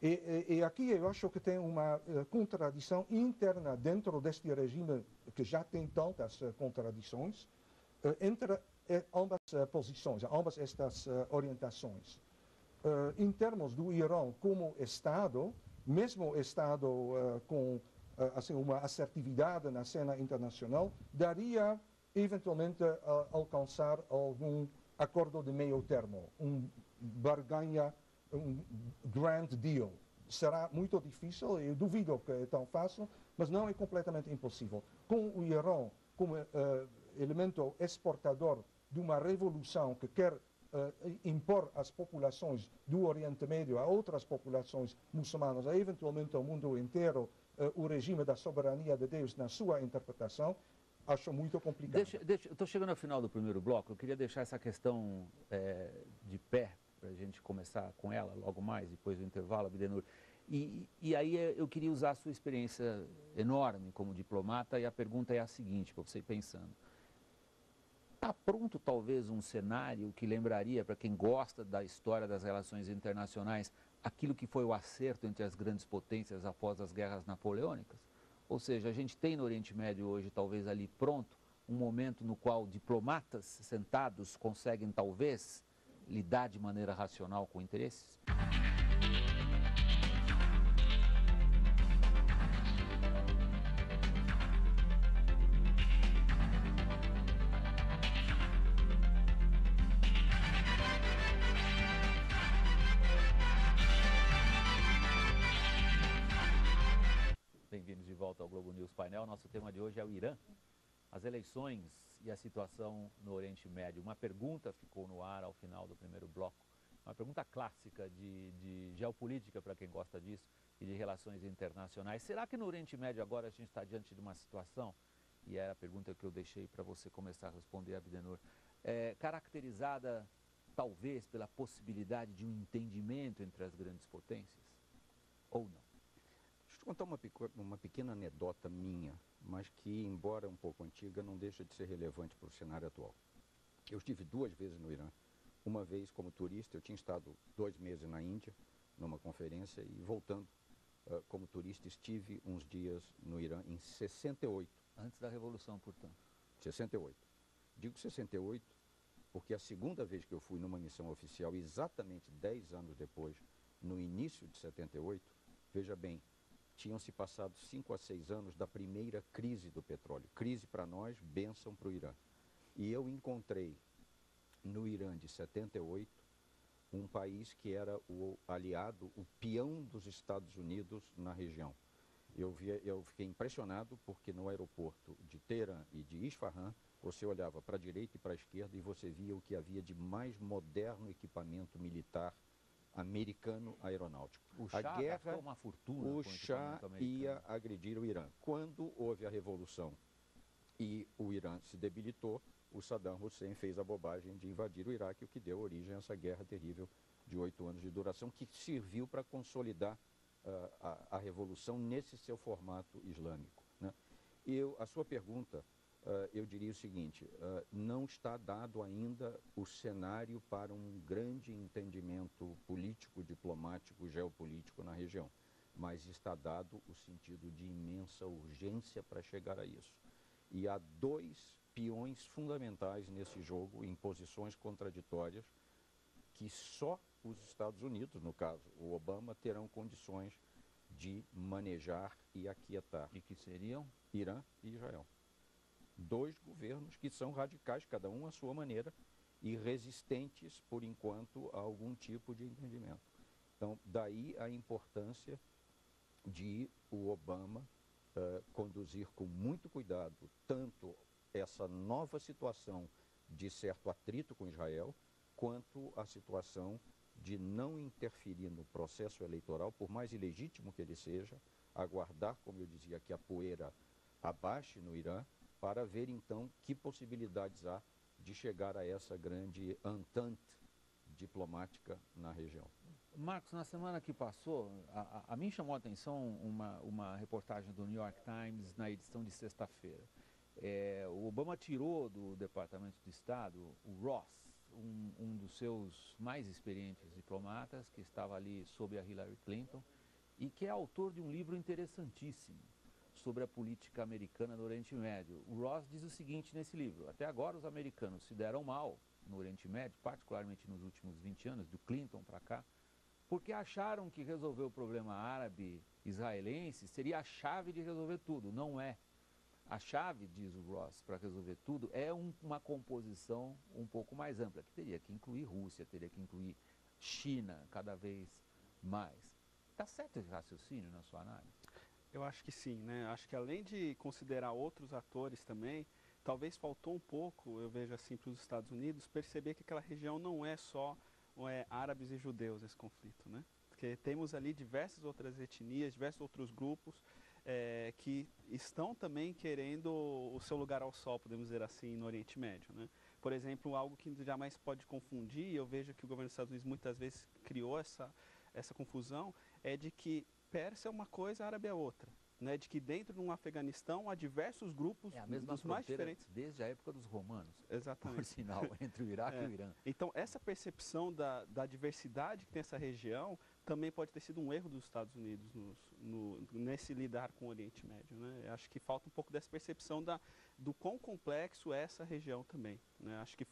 E aqui eu acho que tem uma contradição interna dentro deste regime, que já tem tantas contradições, entre ambas posições, ambas estas orientações. Em termos do Irã como Estado, mesmo Estado com assim, uma assertividade na cena internacional, daria eventualmente alcançar algum acordo de meio termo, barganha, grand deal. Será muito difícil, eu duvido que é tão fácil, mas não é completamente impossível. Com o Irã como elemento exportador de uma revolução que quer impor às populações do Oriente Médio, a outras populações muçulmanas, a eventualmente ao mundo inteiro, o regime da soberania de Deus na sua interpretação, acho muito complicado. Estou chegando ao final do primeiro bloco, eu queria deixar essa questão de pé, para a gente começar com ela logo mais, depois do intervalo, Abdenur. E aí eu queria usar a sua experiência enorme como diplomata, e a pergunta é a seguinte, para você ir pensando. Está pronto talvez um cenário que lembraria, para quem gosta da história das relações internacionais, aquilo que foi o acerto entre as grandes potências após as guerras napoleônicas? Ou seja, a gente tem no Oriente Médio hoje, talvez ali pronto, um momento no qual diplomatas sentados conseguem talvez lidar de maneira racional com interesses? Bem-vindos de volta ao Globo News Painel. Nosso tema de hoje é o Irã, as eleições e a situação no Oriente Médio. Uma pergunta ficou no ar ao final do primeiro bloco, uma pergunta clássica de geopolítica para quem gosta disso e de relações internacionais. Será que no Oriente Médio agora a gente está diante de uma situação, e era a pergunta que eu deixei para você começar a responder, Abdenur, caracterizada talvez pela possibilidade de um entendimento entre as grandes potências? Ou não? Deixa eu contar uma pequena anedota minha, mas que, embora um pouco antiga, não deixa de ser relevante para o cenário atual. Eu estive 2 vezes no Irã. Uma vez como turista, eu tinha estado 2 meses na Índia, numa conferência, e voltando como turista, estive uns dias no Irã em 68. Antes da Revolução, portanto. 68. Digo 68 porque a segunda vez que eu fui numa missão oficial, exatamente 10 anos depois, no início de 78, veja bem, tinham se passado 5 a 6 anos da primeira crise do petróleo. Crise para nós, bênção para o Irã. E eu encontrei no Irã de 78 um país que era o aliado, o peão dos Estados Unidos na região. Eu fiquei impressionado porque no aeroporto de Teherã e de Isfahan, você olhava para a direita e para a esquerda e você via o que havia de mais moderno equipamento militar americano aeronáutico. O Shah gastou uma fortuna. O Shah ia agredir o Irã. Quando houve a revolução e o Irã se debilitou, o Saddam Hussein fez a bobagem de invadir o Iraque, o que deu origem a essa guerra terrível de 8 anos de duração, que serviu para consolidar a revolução nesse seu formato islâmico, né? A sua pergunta, eu diria o seguinte, não está dado ainda o cenário para um grande entendimento político, diplomático, geopolítico na região, mas está dado o sentido de imensa urgência para chegar a isso. E há 2 peões fundamentais nesse jogo, em posições contraditórias, que só os Estados Unidos, no caso o Obama, terão condições de manejar e aquietar. E que seriam? Irã e Israel. 2 governos que são radicais, cada um à sua maneira, e resistentes, por enquanto, a algum tipo de entendimento. Então, daí a importância de o Obama conduzir com muito cuidado tanto essa nova situação de certo atrito com Israel, quanto a situação de não interferir no processo eleitoral, por mais ilegítimo que ele seja, aguardar, como eu dizia, que a poeira abaixe no Irã, para ver então que possibilidades há de chegar a essa grande entente diplomática na região. Marcos, na semana que passou, a mim chamou a atenção uma reportagem do New York Times na edição de sexta-feira. O Obama tirou do Departamento de Estado o Ross, um dos seus mais experientes diplomatas, que estava ali sob a Hillary Clinton, e que é autor de um livro interessantíssimo sobre a política americana no Oriente Médio. O Ross diz o seguinte nesse livro: até agora os americanos se deram mal no Oriente Médio, particularmente nos últimos 20 anos, do Clinton para cá, porque acharam que resolver o problema árabe-israelense seria a chave de resolver tudo. Não é. A chave, diz o Ross, para resolver tudo é uma composição um pouco mais ampla, que teria que incluir Rússia, teria que incluir China cada vez mais. Está certo esse raciocínio na sua análise? Eu acho que sim, né? Acho que além de considerar outros atores também, talvez faltou um pouco, eu vejo assim, para os Estados Unidos, perceber que aquela região não é só árabes e judeus esse conflito, né? Porque temos ali diversas outras etnias, diversos outros grupos que estão também querendo o seu lugar ao sol, podemos dizer assim, no Oriente Médio, né? Por exemplo, algo que jamais pode confundir, eu vejo que o governo dos Estados Unidos muitas vezes criou essa confusão, é de que Pérsia é uma coisa, árabe é outra. Né, de que dentro de um Afeganistão há diversos grupos a mesma dos mais diferentes. Desde a época dos romanos, exatamente, por sinal, entre o Iraque e o Irã. Então, essa percepção da diversidade que tem essa região também pode ter sido um erro dos Estados Unidos nesse lidar com o Oriente Médio. Né? Acho que falta um pouco dessa percepção do quão complexo é essa região também. Né? Acho que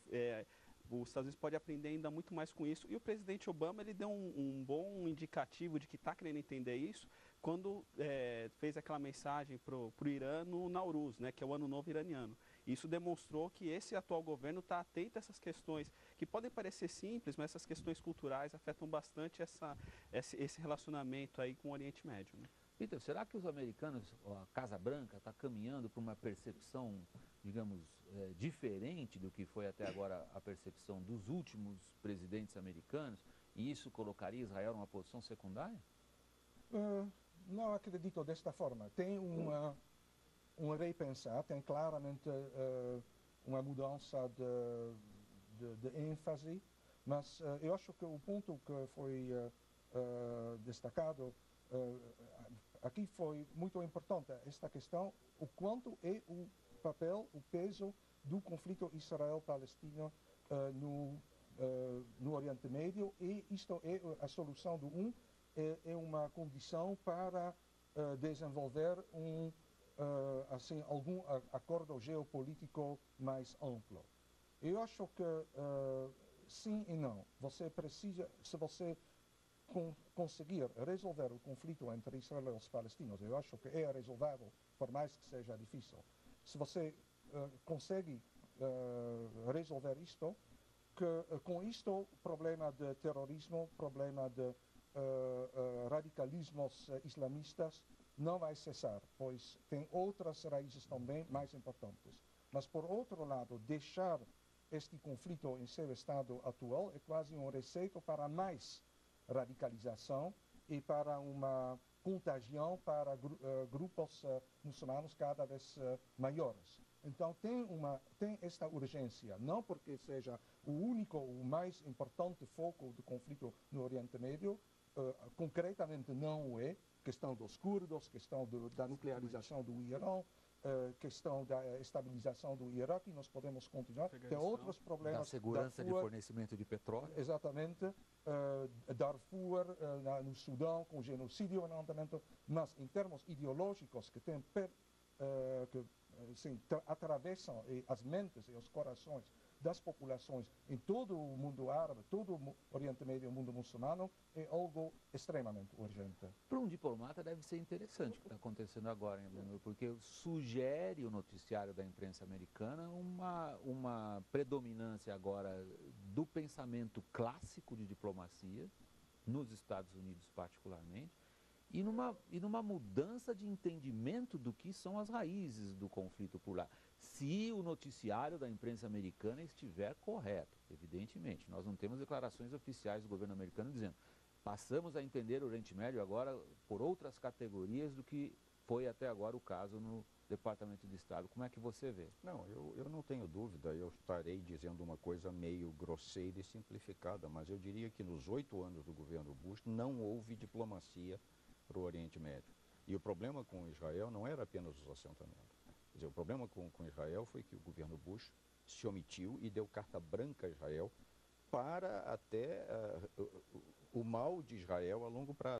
os Estados Unidos podem aprender ainda muito mais com isso. E o presidente Obama ele deu um bom indicativo de que está querendo entender isso quando fez aquela mensagem para o Irã no Nowruz, né, que é o Ano Novo iraniano. Isso demonstrou que esse atual governo está atento a essas questões, que podem parecer simples, mas essas questões culturais afetam bastante esse relacionamento aí com o Oriente Médio. Né? Peter, será que os americanos, a Casa Branca, está caminhando para uma percepção, digamos, diferente do que foi até agora a percepção dos últimos presidentes americanos, e isso colocaria Israel numa posição secundária? Não acredito desta forma. Tem um repensar, tem claramente uma mudança de ênfase, mas eu acho que o ponto que foi destacado aqui foi muito importante, esta questão, o quanto é o papel, o peso do conflito Israel-Palestina no Oriente Médio, e isto é a solução do é uma condição para desenvolver algum acordo geopolítico mais amplo. Eu acho que sim e não. Você precisa, se você conseguir resolver o conflito entre Israel e os palestinos, eu acho que é resolvável, por mais que seja difícil. Se você consegue resolver isto, com isto o problema de terrorismo, problema de radicalismos islamistas não vai cessar, pois tem outras raízes também mais importantes. Mas, por outro lado, deixar este conflito em seu estado atual é quase um receito para mais radicalização e para uma contagião para grupos muçulmanos cada vez maiores. Então tem esta urgência, não porque seja o único, o mais importante foco do conflito no Oriente Médio, concretamente não é, questão dos curdos, questão da nuclearização do Irã, questão da estabilização do Iraque, nós podemos continuar. Tem outros problemas. Da segurança de fornecimento de petróleo. Exatamente. Darfur, no Sudão, com genocídio em andamento, mas em termos ideológicos que atravessam as mentes e os corações das populações em todo o mundo árabe, todo o Oriente Médio e o mundo muçulmano, é algo extremamente urgente. Para um diplomata deve ser interessante o que está acontecendo agora, hein, porque sugere o noticiário da imprensa americana uma predominância agora do pensamento clássico de diplomacia, nos Estados Unidos particularmente, e numa mudança de entendimento do que são as raízes do conflito por lá. Se o noticiário da imprensa americana estiver correto, evidentemente. Nós não temos declarações oficiais do governo americano dizendo passamos a entender o Oriente Médio agora por outras categorias do que foi até agora o caso no Departamento de Estado. Como é que você vê? Não, eu não tenho dúvida, eu estarei dizendo uma coisa meio grosseira e simplificada, mas eu diria que nos 8 anos do governo Bush não houve diplomacia para o Oriente Médio. E o problema com Israel não era apenas os assentamentos. Quer dizer, o problema com Israel foi que o governo Bush se omitiu e deu carta branca a Israel para até o mal de Israel a longo prazo.